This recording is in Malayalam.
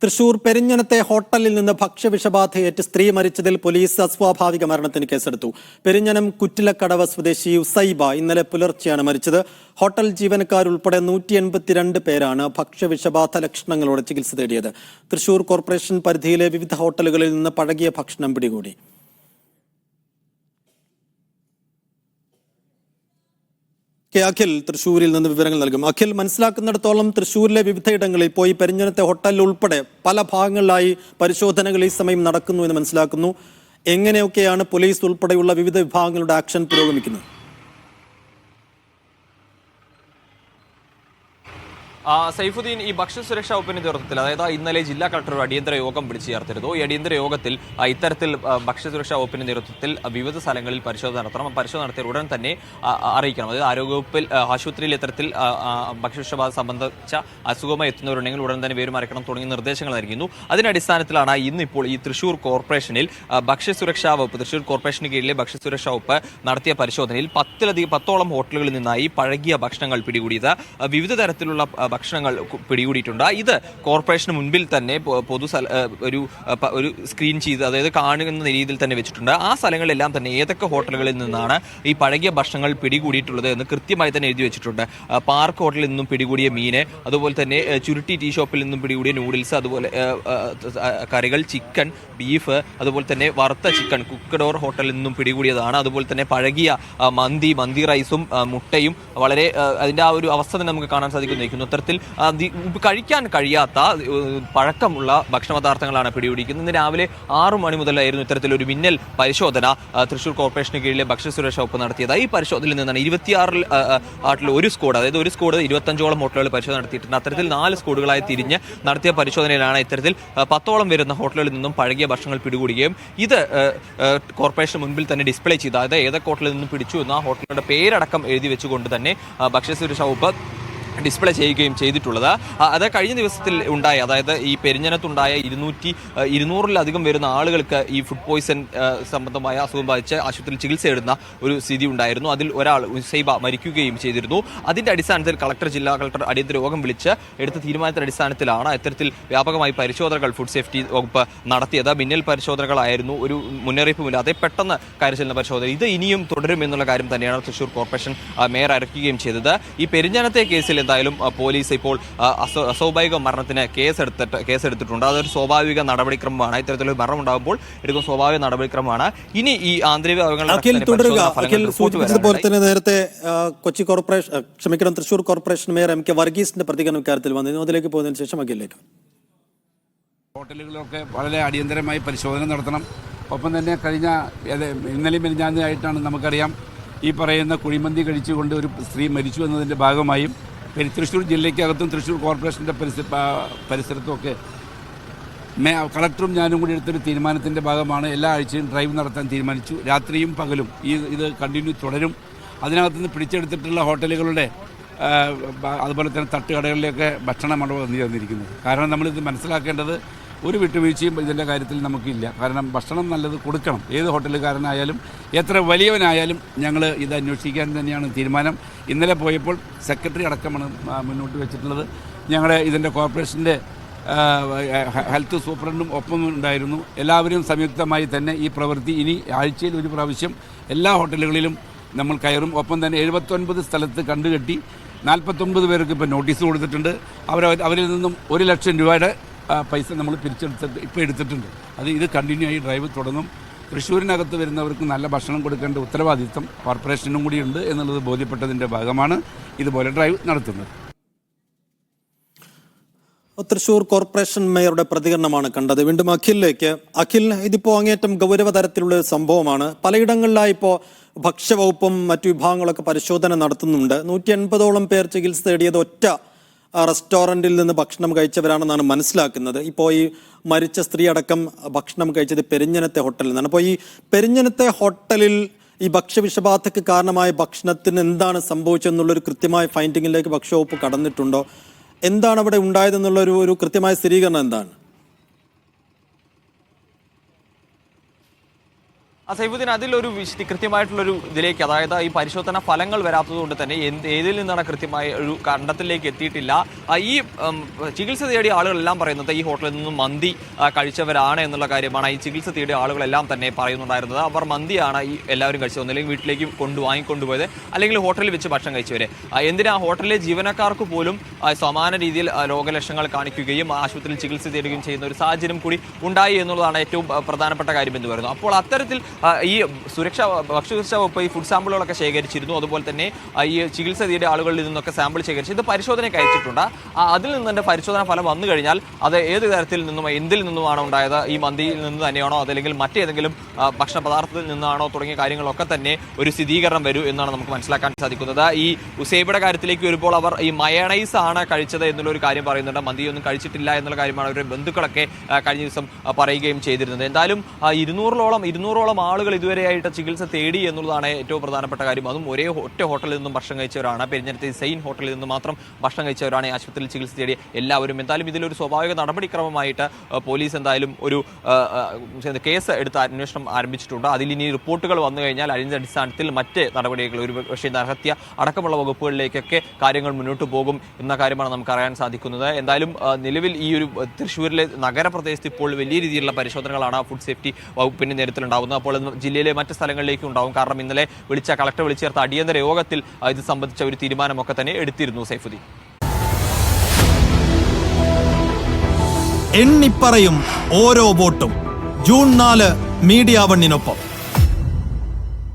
തൃശൂർ പെരിഞ്ഞനത്തെ ഹോട്ടലിൽ നിന്ന് ഭക്ഷ്യവിഷബാധയേറ്റ് സ്ത്രീ മരിച്ചതിൽ പോലീസ് അസ്വാഭാവിക മരണത്തിന് കേസെടുത്തു. പെരിഞ്ഞനം കുറ്റിലക്കടവ് സ്വദേശി ഉസൈബ ഇന്നലെ പുലർച്ചെയാണ് മരിച്ചത്. ഹോട്ടൽ ജീവനക്കാരുൾപ്പെടെ 182 പേരാണ് ഭക്ഷ്യവിഷബാധ ലക്ഷണങ്ങളോടെ ചികിത്സ തേടിയത്. തൃശൂർ കോർപ്പറേഷൻ പരിധിയിലെ വിവിധ ഹോട്ടലുകളിൽ നിന്ന് പഴകിയ ഭക്ഷണം പിടികൂടി. അഖിൽ തൃശ്ശൂരിൽ നിന്ന് വിവരങ്ങൾ നൽകും. അഖിൽ, മനസ്സിലാക്കുന്നിടത്തോളം തൃശ്ശൂരിലെ വിവിധയിടങ്ങളിൽ ഇപ്പോൾ ഈ പെരിഞ്ഞനത്തെ ഹോട്ടലിൽ ഉൾപ്പെടെ പല ഭാഗങ്ങളിലായി പരിശോധനകൾ ഈ സമയം നടക്കുന്നു എന്ന് മനസ്സിലാക്കുന്നു. എങ്ങനെയൊക്കെയാണ് പോലീസ് ഉൾപ്പെടെയുള്ള വിവിധ വിഭാഗങ്ങളുടെ ആക്ഷൻ പുരോഗമിക്കുന്നത്? സൈഫുദ്ദീൻ, ഈ ഭക്ഷ്യസുരക്ഷാ വകുപ്പിന്റെ നേതൃത്വത്തിൽ, അതായത് ഇന്നലെ ജില്ലാ കളക്ടർ ഒരു അടിയന്തര യോഗം വിളിച്ചു ചേർത്തിരുന്നു. ഈ അടിയന്തര യോഗത്തിൽ ഇത്തരത്തിൽ ഭക്ഷ്യസുരക്ഷാ വകുപ്പിന്റെ നേതൃത്വത്തിൽ വിവിധ സ്ഥലങ്ങളിൽ പരിശോധന നടത്തണം. പരിശോധന നടത്തിയ ഉടൻ തന്നെ അറിയിക്കണം. അതായത് ആരോഗ്യവകുപ്പിൽ ആശുപത്രിയിൽ ഇത്തരത്തിൽ ഭക്ഷ്യവിഷബാധ സംബന്ധിച്ച അസുഖമായി എത്തുന്നവരുണ്ടെങ്കിൽ ഉടൻ തന്നെ പേര് മറക്കണം തുടങ്ങിയ നിർദ്ദേശങ്ങൾ നൽകിയിരുന്നു. അതിന്റെ അടിസ്ഥാനത്തിലാണ് ഇന്നിപ്പോൾ ഈ തൃശൂർ കോർപ്പറേഷനിൽ ഭക്ഷ്യസുരക്ഷാ വകുപ്പ്, തൃശൂർ കോർപ്പറേഷന് കീഴിലെ ഭക്ഷ്യസുരക്ഷാ വകുപ്പ് നടത്തിയ പരിശോധനയിൽ 10ഓളം ഹോട്ടലുകളിൽ നിന്നായി പഴകിയ ഭക്ഷണങ്ങൾ പിടികൂടിയത്. വിവിധ തരത്തിലുള്ള ഭക്ഷണങ്ങൾ പിടികൂടിയിട്ടുണ്ട്. ഇത് കോർപ്പറേഷന് മുൻപിൽ തന്നെ ഒരു സ്ക്രീൻ ചെയ്ത്, അതായത് കാണുന്ന രീതിയിൽ തന്നെ വെച്ചിട്ടുണ്ട്. ആ സ്ഥലങ്ങളിലെല്ലാം തന്നെ ഏതൊക്കെ ഹോട്ടലുകളിൽ നിന്നാണ് ഈ പഴകിയ ഭക്ഷണങ്ങൾ പിടികൂടിയിട്ടുള്ളത് എന്ന് കൃത്യമായി തന്നെ എഴുതി വെച്ചിട്ടുണ്ട്. പാർക്ക് ഹോട്ടലിൽ നിന്നും പിടികൂടിയ മീന്, അതുപോലെ തന്നെ ചുരുട്ടി ടീ ഷോപ്പിൽ നിന്നും പിടികൂടിയ നൂഡിൽസ്, അതുപോലെ കറികൾ, ചിക്കൻ, ബീഫ്, അതുപോലെ തന്നെ വറുത്ത ചിക്കൻ കുക്കഡോർ ഹോട്ടലിൽ നിന്നും പിടികൂടിയതാണ്. അതുപോലെ തന്നെ പഴകിയ മന്തി റൈസും മുട്ടയും വളരെ അതിൻ്റെ ആ ഒരു അവസ്ഥ തന്നെ നമുക്ക് കാണാൻ സാധിക്കുന്നു. ഇത്തരത്തിൽ കഴിക്കാൻ കഴിയാത്ത പഴക്കമുള്ള ഭക്ഷണപദാർത്ഥങ്ങളാണ് പിടികൂടിയിരിക്കുന്നത്. ഇന്ന് രാവിലെ 6 മണി മുതലായിരുന്നു ഇത്തരത്തിലൊരു മിന്നൽ പരിശോധന തൃശൂർ കോർപ്പറേഷന് കീഴിലെ ഭക്ഷ്യസുരക്ഷാ വകുപ്പ് നടത്തിയത്. ഈ പരിശോധനയിൽ നിന്നാണ് 26 ഒരു സ്ക്വാഡ്, അതായത് ഒരു സ്ക്വാഡ് 25ഓളം ഹോട്ടലുകൾ പരിശോധന നടത്തിയിട്ടുണ്ട്. അത്തരത്തിൽ 4 സ്ക്വാഡുകളായി തിരിഞ്ഞ് നടത്തിയ പരിശോധനയിലാണ് ഇത്തരത്തിൽ 10ഓളം വരുന്ന ഹോട്ടലുകളിൽ നിന്നും പഴകിയ ഭക്ഷണങ്ങൾ പിടികൂടുകയും ഇത് കോർപ്പറേഷന് മുൻപിൽ തന്നെ ഡിസ്പ്ലേ ചെയ്ത്, അതായത് ഏതൊക്കെ ഹോട്ടലിൽ നിന്നും പിടിച്ചു എന്ന് ആ ഹോട്ടലുകളുടെ പേരടക്കം എഴുതി വെച്ചുകൊണ്ട് തന്നെ ഭക്ഷ്യസുരക്ഷാ വകുപ്പ് ഡിസ്പ്ലേ ചെയ്യുകയും ചെയ്തിട്ടുള്ളത്. അത് കഴിഞ്ഞ ദിവസത്തിൽ ഉണ്ടായ, അതായത് ഈ പെരിഞ്ഞനത്തുണ്ടായ 200-ിലധികം വരുന്ന ആളുകൾക്ക് ഈ ഫുഡ് പോയ്സൺ സംബന്ധമായ അസുഖം ബാധിച്ച് ആശുപത്രിയിൽ ചികിത്സ തേടുന്ന ഒരു സ്ഥിതി ഉണ്ടായിരുന്നു. അതിൽ ഒരാൾ ഉസൈബ മരിക്കുകയും ചെയ്തിരുന്നു. അതിന്റെ അടിസ്ഥാനത്തിൽ ജില്ലാ കളക്ടർ അടിയന്തര യോഗം വിളിച്ച് എടുത്ത തീരുമാനത്തിന്റെ അടിസ്ഥാനത്തിലാണ് ഇത്തരത്തിൽ വ്യാപകമായി പരിശോധനകൾ ഫുഡ് സേഫ്റ്റി വകുപ്പ് നടത്തിയത്. മിന്നൽ പരിശോധനകളായിരുന്നു, ഒരു മുന്നറിയിപ്പുമില്ലാതെ പെട്ടെന്ന് കാര്യചലന പരിശോധന. ഇത് ഇനിയും തുടരുമെന്നുള്ള കാര്യം തന്നെയാണ് തൃശൂർ കോർപ്പറേഷൻ മേയർ അറിയിക്കുകയും ചെയ്തത്. ഈ പെരിഞ്ഞനത്തെ കേസിൽ എന്തായാലും പോലീസ് ഇപ്പോൾ അസ്വാഭാവിക മരണത്തിന് കേസെടുത്തിട്ടുണ്ട്. അതൊരു സ്വാഭാവിക നടപടിക്രമമാണ്. ഇത്തരത്തിലൊരു മരണം ഉണ്ടാകുമ്പോൾ എടുക്കുന്ന സ്വാഭാവിക നടപടിക്രമമാണ്. ഇനി ഈ ആന്തരിക നേരത്തെ Thrissur corporation mayor M K വർഗീസിന്റെ പ്രതികരണം ഇക്കാര്യത്തിൽ വന്നിരുന്നു. അതിലേക്ക് പോകുന്നതിന് ശേഷം അഖിലേക്ക്. ഹോട്ടലുകളൊക്കെ വളരെ അടിയന്തരമായി പരിശോധന നടത്തണം. ഒപ്പം തന്നെ ഇന്നലെയും മെനിഞ്ഞാന്നായിട്ടാണ് നമുക്കറിയാം ഈ പറയുന്ന കുഴിമന്തി കഴിച്ചുകൊണ്ട് ഒരു സ്ത്രീ മരിച്ചു എന്നതിൻ്റെ ഭാഗമായും തൃശ്ശൂർ ജില്ലയ്ക്കകത്തും തൃശ്ശൂർ കോർപ്പറേഷൻ്റെ പരിസരത്തുമൊക്കെ കളക്ടറും ഞാനും കൂടി എടുത്തൊരു തീരുമാനത്തിൻ്റെ ഭാഗമാണ് എല്ലാ ആഴ്ചയും ഡ്രൈവ് നടത്താൻ തീരുമാനിച്ചു. രാത്രിയും പകലും ഇത് കണ്ടിന്യൂ തുടരും. അതിനകത്തുനിന്ന് പിടിച്ചെടുത്തിട്ടുള്ള ഹോട്ടലുകളുടെ അതുപോലെ തന്നെ തട്ടുകടകളിലേക്ക് ഭക്ഷണമാണ് വന്നു ചേർന്നിരിക്കുന്നത്. കാരണം നമ്മളിത് മനസ്സിലാക്കേണ്ടത് ഒരു വിട്ടുവീഴ്ചയും ഇതിൻ്റെ കാര്യത്തിൽ നമുക്കില്ല. കാരണം ഭക്ഷണം നല്ലത് കൊടുക്കണം. ഏത് ഹോട്ടലുകാരനായാലും എത്ര വലിയവനായാലും ഞങ്ങൾ ഇത് അന്വേഷിക്കാൻ തന്നെയാണ് തീരുമാനം. ഇന്നലെ പോയപ്പോൾ സെക്രട്ടറി അടക്കമാണ് മുന്നോട്ട് വെച്ചിട്ടുള്ളത്. ഞങ്ങളുടെ ഇതിൻ്റെ കോർപ്പറേഷൻ്റെ ഹെൽത്ത് സൂപ്രണ്ടും ഒപ്പം ഉണ്ടായിരുന്നു. എല്ലാവരും സംയുക്തമായി തന്നെ ഈ പ്രവൃത്തി ഇനി ആഴ്ചയിൽ ഒരു പ്രാവശ്യം എല്ലാ ഹോട്ടലുകളിലും നമ്മൾ കയറും. ഒപ്പം തന്നെ 79 സ്ഥലത്ത് കണ്ടുകെട്ടി 49 പേർക്ക് ഇപ്പോൾ നോട്ടീസ് കൊടുത്തിട്ടുണ്ട്. അവരിൽ നിന്നും 1 ലക്ഷം രൂപയുടെ പൈസ നമ്മൾ ഇപ്പോൾ എടുത്തിട്ടുണ്ട്. ഇത് കണ്ടിന്യൂ ആയി ഡ്രൈവ് തുടങ്ങും. തൃശ്ശൂരിനകത്ത് വരുന്നവർക്ക് നല്ല ഭക്ഷണം കൊടുക്കേണ്ട ഉത്തരവാദിത്വം കോർപ്പറേഷനും കൂടിയുണ്ട് എന്നുള്ളത് ബോധ്യപ്പെട്ടതിൻ്റെ ഭാഗമാണ് ഇതുപോലെ ഡ്രൈവ് നടത്തുന്നത്. തൃശൂർ കോർപ്പറേഷൻ മേയറുടെ പ്രതികരണമാണ് കണ്ടത്. വീണ്ടും അഖിലിലേക്ക്. അഖിൽ, ഇതിപ്പോൾ അങ്ങേറ്റം ഗൗരവതരത്തിലുള്ള സംഭവമാണ്. പലയിടങ്ങളിലായി ഇപ്പോൾ ഭക്ഷ്യവകുപ്പും മറ്റു വിഭാഗങ്ങളൊക്കെ പരിശോധന നടത്തുന്നുണ്ട്. 180ഓളം പേർ ചികിത്സ തേടിയത് ഒറ്റ റെസ്റ്റോറൻറ്റിൽ നിന്ന് ഭക്ഷണം കഴിച്ചവരാണെന്നാണ് മനസ്സിലാക്കുന്നത്. ഇപ്പോൾ ഈ മരിച്ച സ്ത്രീ അടക്കം ഭക്ഷണം കഴിച്ചത് പെരിഞ്ഞനത്തെ ഹോട്ടലിൽ നിന്നാണ്. അപ്പോൾ ഈ പെരിഞ്ഞനത്തെ ഹോട്ടലിൽ ഈ ഭക്ഷ്യവിഷബാധയ്ക്ക് കാരണമായ ഭക്ഷണത്തിന് എന്താണ് സംഭവിച്ചതെന്നുള്ളൊരു കൃത്യമായ ഫൈൻഡിങ്ങിലേക്ക് ഭക്ഷ്യവകുപ്പ് കടന്നിട്ടുണ്ടോ? എന്താണ് അവിടെ ഉണ്ടായതെന്നുള്ളൊരു കൃത്യമായ സ്ഥിരീകരണം എന്താണ്? സൈഫുദ്ദീൻ, അതിലൊരു കൃത്യമായിട്ടുള്ളൊരു ഇതിലേക്ക്, അതായത് ഈ പരിശോധന ഫലങ്ങൾ വരാത്തതുകൊണ്ട് തന്നെ ഏതിൽ നിന്നാണ് കൃത്യമായ ഒരു കണ്ടെത്തലിലേക്ക് എത്തിയിട്ടില്ല. ഈ ചികിത്സ തേടിയ ആളുകളെല്ലാം പറയുന്നത് ഈ ഹോട്ടലിൽ നിന്നും മന്തി കഴിച്ചവരാണ് എന്നുള്ള കാര്യമാണ്. ഈ ചികിത്സ തേടിയ ആളുകളെല്ലാം തന്നെ പറയുന്നുണ്ടായിരുന്നത്. അവർ മന്തിയാണ് ഈ എല്ലാവരും കഴിച്ചത്, ഒന്നല്ലെങ്കിൽ വീട്ടിലേക്ക് വാങ്ങിക്കൊണ്ടുപോയത്, അല്ലെങ്കിൽ ഹോട്ടലിൽ വെച്ച് ഭക്ഷണം കഴിച്ചവരെ. എന്തിനാ ഹോട്ടലിലെ ജീവനക്കാർക്ക് പോലും സമാന രീതിയിൽ രോഗലക്ഷണങ്ങൾ കാണിക്കുകയും ആശുപത്രിയിൽ ചികിത്സ തേടുകയും ചെയ്യുന്ന ഒരു സാഹചര്യം കൂടി ഉണ്ടായി എന്നുള്ളതാണ് ഏറ്റവും പ്രധാനപ്പെട്ട കാര്യം എന്ന് പറയുന്നത്. അപ്പോൾ അത്തരത്തിൽ ഈ ഭക്ഷ്യസുരക്ഷാ വകുപ്പ് ഈ ഫുഡ് സാമ്പിളുകളൊക്കെ ശേഖരിച്ചിരുന്നു. അതുപോലെ തന്നെ ഈ ചികിത്സ തേടിയ ആളുകളിൽ നിന്നൊക്കെ സാമ്പിൾ ശേഖരിച്ച് ഇത് പരിശോധനയ്ക്ക് അയച്ചിട്ടുണ്ട്. അതിൽ നിന്ന് തന്നെ പരിശോധന ഫലം വന്നു കഴിഞ്ഞാൽ അത് ഏത് തരത്തിൽ നിന്നും എന്തിൽ നിന്നുമാണ് ഉണ്ടായത്, ഈ മന്തിയിൽ നിന്ന് തന്നെയാണോ അതല്ലെങ്കിൽ മറ്റേതെങ്കിലും ഭക്ഷണ പദാർത്ഥത്തിൽ നിന്നാണോ തുടങ്ങിയ കാര്യങ്ങളൊക്കെ തന്നെ ഒരു സ്ഥിരീകരണം വരൂ എന്നാണ് നമുക്ക് മനസ്സിലാക്കാൻ സാധിക്കുന്നത്. ഈ ഉസൈബയുടെ കാര്യത്തിലേക്ക് വരുമ്പോൾ അവർ ഈ മയണൈസ് ആണ് കഴിച്ചത് എന്നുള്ളൊരു കാര്യം പറയുന്നുണ്ട്. മന്തിയൊന്നും കഴിച്ചിട്ടില്ല എന്നുള്ള കാര്യമാണ് അവരുടെ ബന്ധുക്കളൊക്കെ കഴിഞ്ഞ ദിവസം പറയുകയും ചെയ്തിരുന്നത്. എന്തായാലും 200ഓളം ആളുകൾ ഇതുവരെയായിട്ട് ചികിത്സ തേടി എന്നുള്ളതാണ് ഏറ്റവും പ്രധാനപ്പെട്ട കാര്യം. അതും ഒറ്റ ഹോട്ടലിൽ നിന്നും ഭക്ഷണം കഴിച്ചവരാണ്. പെരിഞ്ഞനത്തെ സെയിൻ ഹോട്ടലിൽ നിന്ന് മാത്രം ഭക്ഷണം കഴിച്ചവരാണ് ഈ ആശുപത്രിയിൽ ചികിത്സ തേടി എല്ലാവരും. എന്തായാലും ഇതിലൊരു സ്വാഭാവിക നടപടിക്രമമായിട്ട് പോലീസ് എന്തായാലും ഒരു കേസ് എടുത്ത് അന്വേഷണം ആരംഭിച്ചിട്ടുണ്ട്. അതിൽ ഇനി റിപ്പോർട്ടുകൾ വന്നു കഴിഞ്ഞാൽ അതിൻ്റെ അടിസ്ഥാനത്തിൽ മറ്റ് നടപടികൾ, ഒരു പക്ഷേ നരഹത്യ അടക്കമുള്ള വകുപ്പുകളിലേക്കൊക്കെ കാര്യങ്ങൾ മുന്നോട്ട് പോകും എന്ന കാര്യമാണ് നമുക്ക് അറിയാൻ സാധിക്കുന്നത്. എന്തായാലും നിലവിൽ ഈ ഒരു തൃശ്ശൂരിലെ നഗരപ്രദേശത്ത് ഇപ്പോൾ വലിയ രീതിയിലുള്ള പരിശോധനകളാണ് ഫുഡ് സേഫ്റ്റി വകുപ്പിന്റെ നേതൃത്വത്തിലുണ്ടാകുന്നത്. അപ്പോൾ ജില്ലയിലെ മറ്റ് സ്ഥലങ്ങളിലേക്കും ഉണ്ടാകും. കാരണം ഇന്നലെ കളക്ടർ വിളിച്ചു ചേർത്ത അടിയന്തര യോഗത്തിൽ ഇത് സംബന്ധിച്ച ഒരു തീരുമാനമൊക്കെ തന്നെ എടുത്തിരുന്നു. സൈഫുദ്ദീൻ, എണ്ണിപ്പറയും ഓരോ വോട്ടും. June 4 media 1-നൊപ്പം.